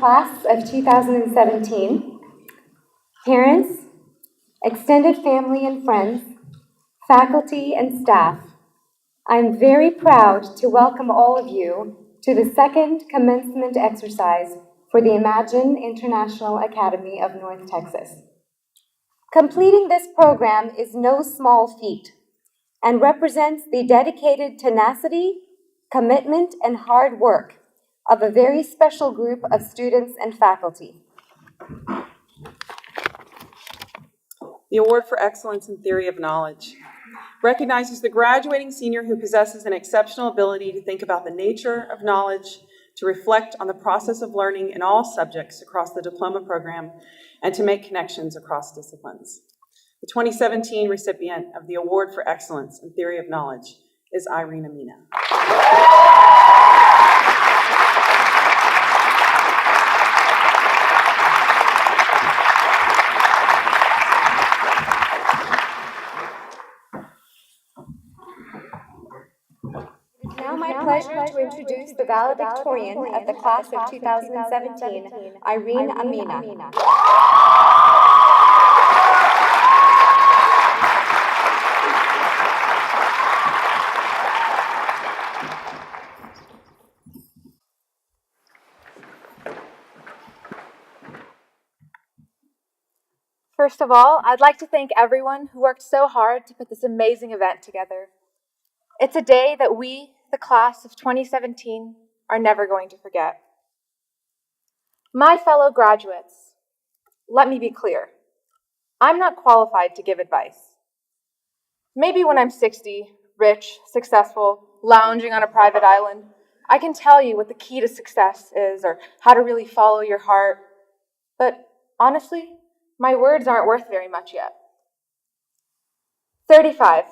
class of 2017, parents, extended family and friends, faculty and staff, I'm very proud to welcome all of you to the second commencement exercise for the Imagine International Academy of North Texas. Completing this program is no small feat and represents the dedicated tenacity, commitment, and hard work of a very special group of students and faculty. The Award for Excellence in Theory of Knowledge recognizes the graduating senior who possesses an exceptional ability to think about the nature of knowledge, to reflect on the process of learning in all subjects across the diploma program, and to make connections across disciplines. The 2017 recipient of the Award for Excellence in Theory of Knowledge is Irene Amina. My pleasure to introduce the valedictorian of the class of 2017, Irene Amina. First of all, I'd like to thank everyone who worked so hard to put this amazing event together. It's a day that we, the class of 2017, are never going to forget. My fellow graduates, let me be clear. I'm not qualified to give advice. Maybe when I'm 60, rich, successful, lounging on a private island, I can tell you what the key to success is or how to really follow your heart. But honestly, my words aren't worth very much yet. 35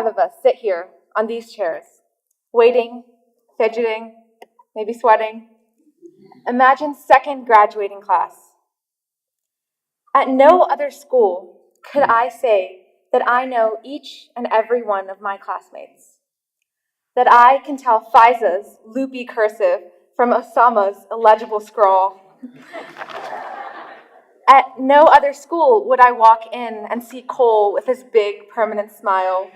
of us sit here on these chairs, waiting, fidgeting, maybe sweating. Imagine second graduating class. At no other school could I say that I know each and every one of my classmates, that I can tell Faiza's loopy cursive from Osama's illegible scrawl. At no other school would I walk in and see Cole with his big, permanent smile,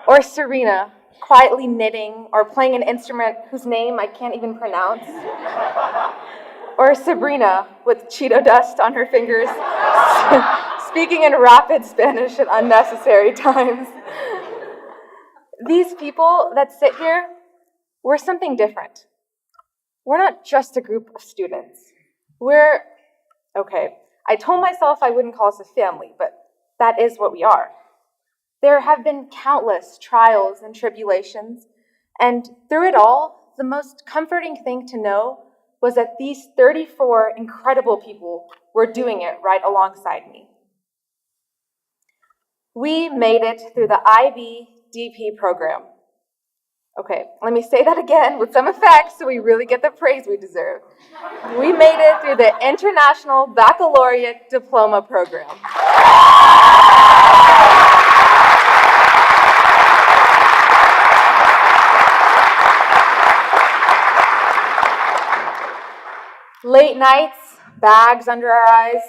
or Serena quietly knitting or playing an instrument whose name I can't even pronounce, or Sabrina with Cheeto dust on her fingers, speaking in rapid Spanish at unnecessary times. These people that sit here, we're something different. We're not just a group of students. Okay, I told myself I wouldn't call us a family, but that is what we are. There have been countless trials and tribulations, and through it all, the most comforting thing to know was that these 34 incredible people were doing it right alongside me. We made it through the IB-DP program. Okay, let me say that again with some effect so we really get the praise we deserve. We made it through the International Baccalaureate Diploma Program. Late nights, bags under our eyes.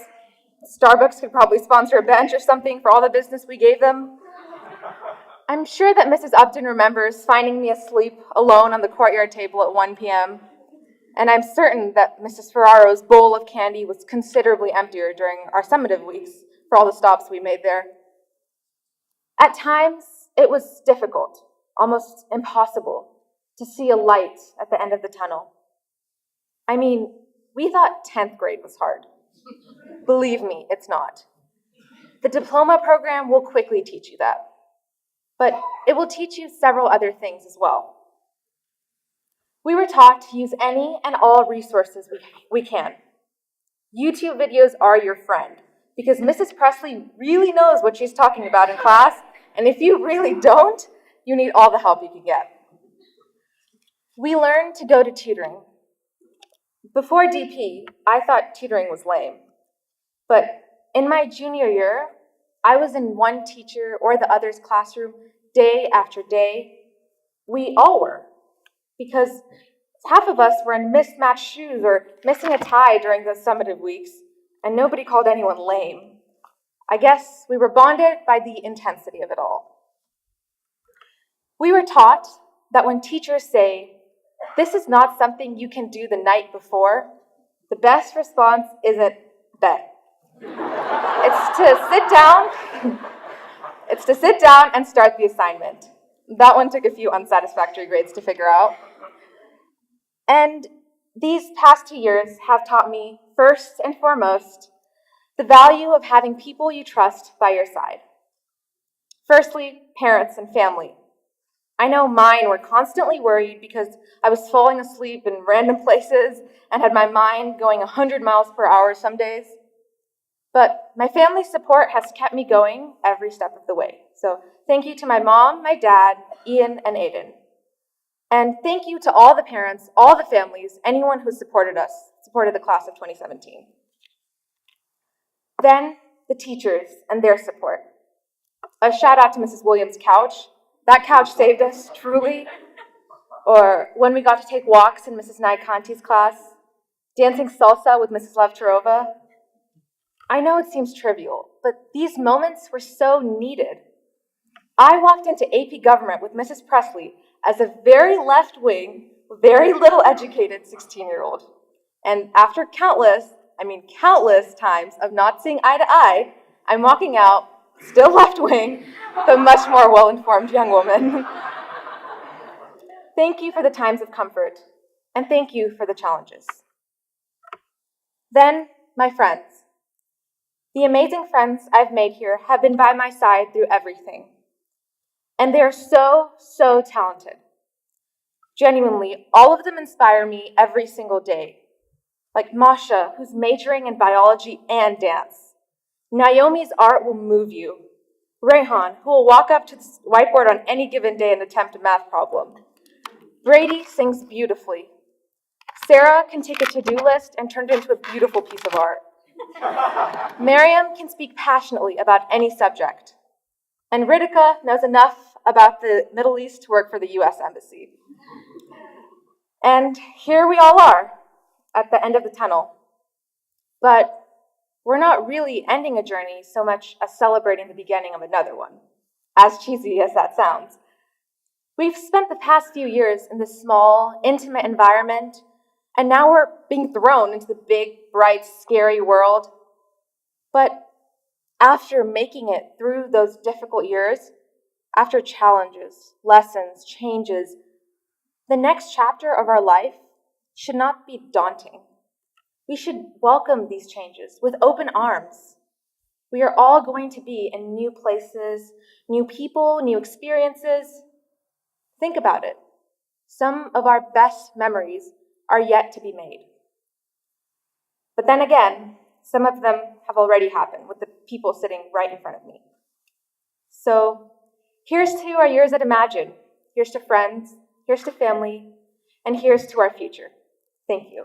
Starbucks could probably sponsor a bench or something for all the business we gave them. I'm sure that Mrs. Upton remembers finding me asleep alone on the courtyard table at 1 p.m., and I'm certain that Mrs. Ferraro's bowl of candy was considerably emptier during our summative weeks for all the stops we made there. At times, it was difficult, almost impossible, to see a light at the end of the tunnel. I mean, we thought 10th grade was hard. Believe me, it's not. The diploma program will quickly teach you that. But it will teach you several other things as well. We were taught to use any and all resources we can. YouTube videos are your friend, because Mrs. Presley really knows what she's talking about in class, and if you really don't, you need all the help you can get. We learned to go to tutoring. Before DP, I thought tutoring was lame. But in my junior year, I was in one teacher or the other's classroom day after day. We all were, because Half of us were in mismatched shoes or missing a tie during those summative weeks, and nobody called anyone lame. I guess we were bonded by the intensity of it all. We were taught that when teachers say, "This is not something you can do the night before," the best response isn't bet. It's to sit down and start the assignment. That one took a few unsatisfactory grades to figure out. And these past 2 years have taught me, first and foremost, the value of having people you trust by your side. Firstly, parents and family. I know mine were constantly worried because I was falling asleep in random places and had my mind going 100 miles per hour some days. But my family's support has kept me going every step of the way. So thank you to my mom, my dad, Ian, and Aiden. And thank you to all the parents, all the families, anyone who supported the class of 2017. Then the teachers and their support. A shout out to Mrs. Williams' couch. That couch saved us, truly. Or when we got to take walks in Mrs. Naikanti's class, dancing salsa with Mrs. Levcherova. I know it seems trivial, but these moments were so needed. I walked into AP Government with Mrs. Presley as a very left-wing, very little educated 16-year-old. And after countless times of not seeing eye to eye, I'm walking out, still left-wing, but much more well-informed young woman. Thank you for the times of comfort, and thank you for the challenges. Then, my friends. The amazing friends I've made here have been by my side through everything. And they are so, so talented. Genuinely, all of them inspire me every single day. Like Masha, who's majoring in biology and dance. Naomi's art will move you. Rehan, who will walk up to the whiteboard on any given day and attempt a math problem. Brady sings beautifully. Sarah can take a to-do list and turn it into a beautiful piece of art. Miriam can speak passionately about any subject. And Ritika knows enough about the Middle East to work for the US Embassy. And here we all are, at the end of the tunnel. But we're not really ending a journey so much as celebrating the beginning of another one, as cheesy as that sounds. We've spent the past few years in this small, intimate environment, and now we're being thrown into the big, bright, scary world. But after making it through those difficult years, after challenges, lessons, changes, the next chapter of our life should not be daunting. We should welcome these changes with open arms. We are all going to be in new places, new people, new experiences. Think about it. Some of our best memories are yet to be made. But then again, some of them have already happened with the people sitting right in front of me. So here's to our years at Imagine. Here's to friends. Here's to family. And here's to our future. Thank you.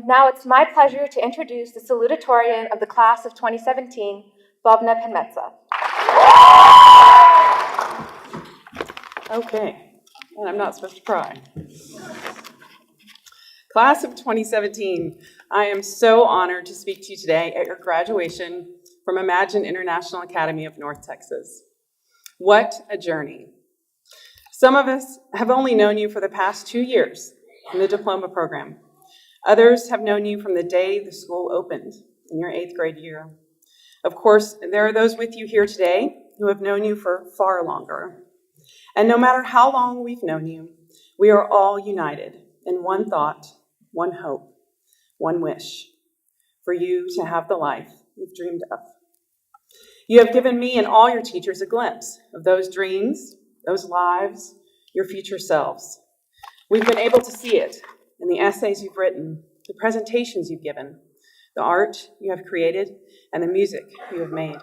Now it's my pleasure to introduce the salutatorian of the class of 2017, Bobna Penmetsa. Okay, and I'm not supposed to cry. Class of 2017, I am so honored to speak to you today at your graduation from Imagine International Academy of North Texas. What a journey. Some of us have only known you for the past 2 years in the diploma program. Others have known you from the day the school opened in your 8th grade year. Of course, there are those with you here today who have known you for far longer. And no matter how long we've known you, we are all united in one thought, one hope, one wish, for you to have the life you've dreamed of. You have given me and all your teachers a glimpse of those dreams, those lives, your future selves. We've been able to see it in the essays you've written, the presentations you've given, the art you have created, and the music you have made.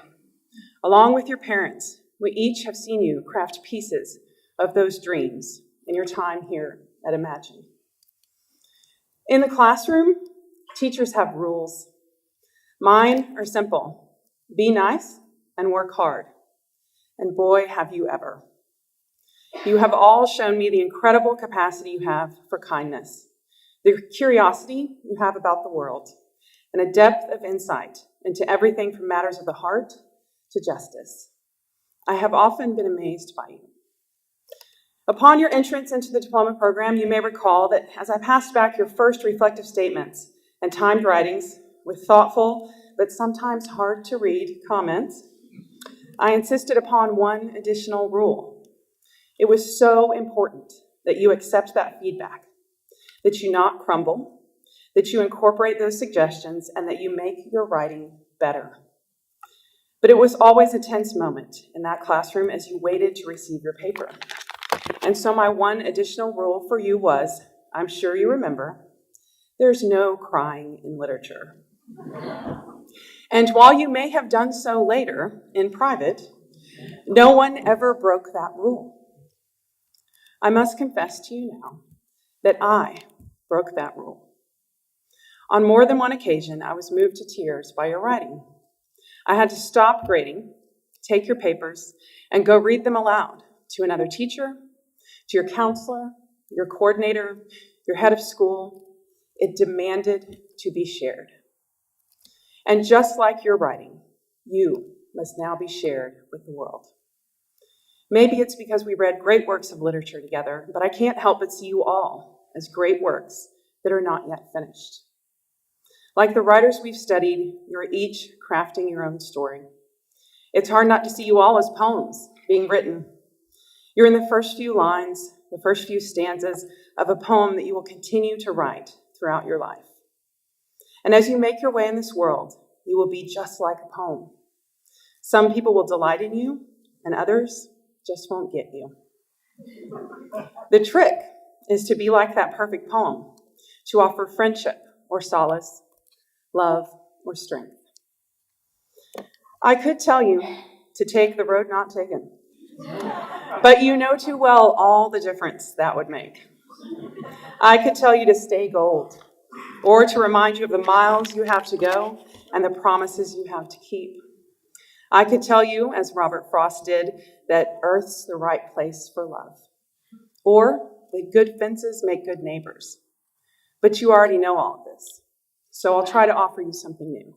Along with your parents, we each have seen you craft pieces of those dreams in your time here at Imagine. In the classroom, teachers have rules. Mine are simple. Be nice and work hard. And boy, have you ever. You have all shown me the incredible capacity you have for kindness, the curiosity you have about the world, and a depth of insight into everything from matters of the heart to justice. I have often been amazed by you. Upon your entrance into the diploma program, you may recall that as I passed back your first reflective statements and timed writings with thoughtful but sometimes hard to read comments, I insisted upon one additional rule. It was so important that you accept that feedback, that you not crumble, that you incorporate those suggestions, and that you make your writing better. But it was always a tense moment in that classroom as you waited to receive your paper. And so my one additional rule for you was, I'm sure you remember, there's no crying in literature. And while you may have done so later in private, no one ever broke that rule. I must confess to you now that I broke that rule. On more than one occasion, I was moved to tears by your writing. I had to stop grading, take your papers, and go read them aloud to another teacher, to your counselor, your coordinator, your head of school. It demanded to be shared. And just like your writing, you must now be shared with the world. Maybe it's because we read great works of literature together, but I can't help but see you all as great works that are not yet finished. Like the writers we've studied, you're each crafting your own story. It's hard not to see you all as poems being written. You're in the first few lines, the first few stanzas of a poem that you will continue to write throughout your life. And as you make your way in this world, you will be just like a poem. Some people will delight in you, and others just won't get you. The trick is to be like that perfect poem, to offer friendship or solace, love or strength. I could tell you to take the road not taken, but you know too well all the difference that would make. I could tell you to stay gold, or to remind you of the miles you have to go and the promises you have to keep. I could tell you, as Robert Frost did, that Earth's the right place for love, or that good fences make good neighbors. But you already know all of this, so I'll try to offer you something new.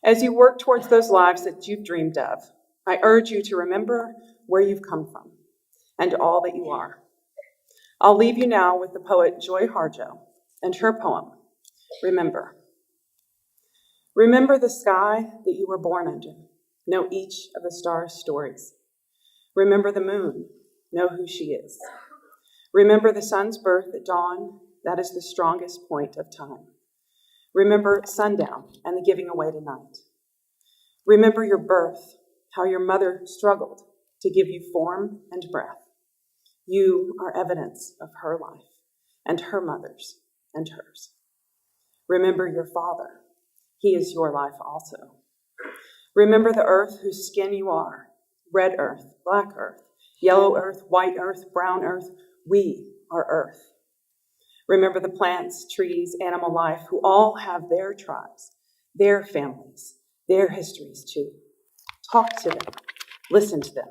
As you work towards those lives that you've dreamed of, I urge you to remember where you've come from and all that you are. I'll leave you now with the poet Joy Harjo and her poem, Remember. Remember the sky that you were born under. Know each of the stars' stories. Remember the moon. Know who she is. Remember the sun's birth at dawn. That is the strongest point of time. Remember sundown and the giving away to night. Remember your birth, how your mother struggled to give you form and breath. You are evidence of her life and her mother's and hers. Remember your father. He is your life also. Remember the earth whose skin you are. Red earth, black earth, yellow earth, white earth, brown earth. We are earth. Remember the plants, trees, animal life who all have their tribes, their families, their histories too. Talk to them. Listen to them.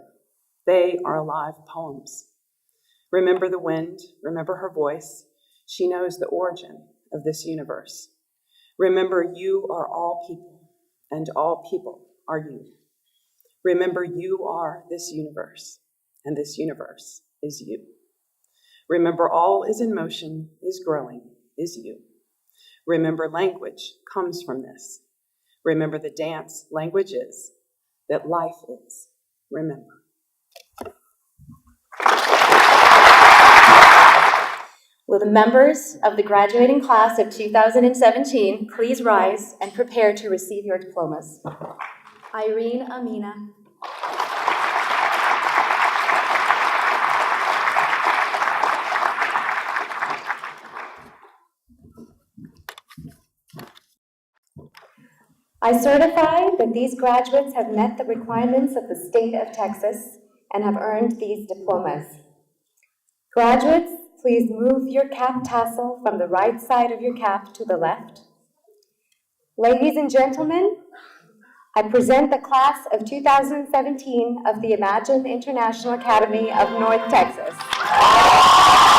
They are alive poems. Remember the wind. Remember her voice. She knows the origin of this universe. Remember you are all people, and all people are you. Remember you are this universe, and this universe is you. Remember all is in motion, is growing, is you. Remember language comes from this. Remember the dance language is, that life is. Remember. Will the members of the graduating class of 2017 please rise and prepare to receive your diplomas? Irene Amina. I certify that these graduates have met the requirements of the state of Texas and have earned these diplomas. Graduates, please move your cap tassel from the right side of your cap to the left. Ladies and gentlemen, I present the class of 2017 of the Imagine International Academy of North Texas.